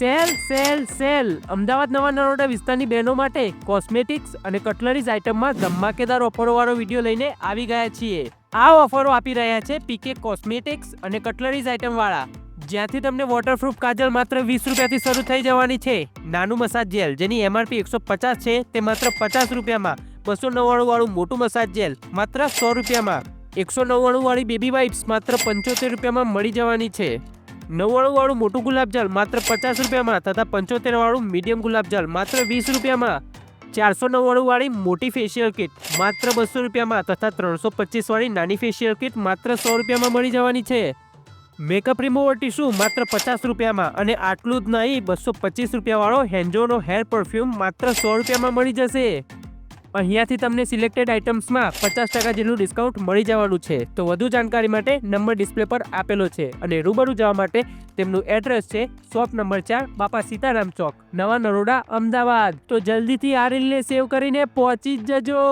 Sale sale sale Ahmedabad નવા નરોડા વિસ્તારની બહેનો માટે કોસ્મેટિક્સ અને કટલરીઝ આઇટમમાં ધમાકેદાર ઓફરો વાળો વિડીયો લઈને આવી ગયા છીએ. આ ઓફરો આપી રહ્યા છે પીકે કોસ્મેટિક્સ અને કટલરીઝ આઇટમ વાળા, જ્યાંથી તમને વોટરપ્રૂફ કાજલ માત્ર 20 રૂપિયાથી શરૂ થઈ જવાની છે. નાનું મસાજ જેલ જેની MRP 150 છે તે માત્ર 50 રૂપિયામાં, 299 વાળું મોટું મસાજ જેલ માત્ર 100 રૂપિયામાં, 199 વાળી બેબી વાઇપ્સ માત્ર 75 રૂપિયામાં મળી જવાની છે. 99 વાળું મોટું ગુલાબજલ માત્ર 50 રૂપિયામાં તથા 75 વાળું મીડિયમ ગુલાબજલ માત્ર 20 રૂપિયામાં, 499 વાળી મોટી ફેશિયલ કિટ માત્ર 200 રૂપિયામાં તથા 325 વાળી નાની ફેશિયલ કિટ માત્ર 100 રૂપિયામાં મળી જવાની છે. મેકઅપ રિમૂવર ટીશ્યુ માત્ર 50 રૂપિયામાં અને આટલું જ નહીં, 225 રૂપિયા વાળો હેન્જોનો હેર પરફ્યુમ માત્ર 100 રૂપિયામાં મળી જશે. અહીંયાથી તમને સિલેક્ટેડ આઇટમ્સમાં 50% જેટલું ડિસ્કાઉન્ટ મળી જવાનું છે. તો વધુ જાણકારી માટે નંબર ડિસ્પ્લે પર આપેલો છે અને રૂબરૂ જવા માટે તેમનું એડ્રેસ છે શોપ નંબર 4, બાપા સીતારામ ચોક, નવા નરોડા, અમદાવાદ. તો જલ્દીથી આ રીલને સેવ કરીને પહોંચી જ જજો.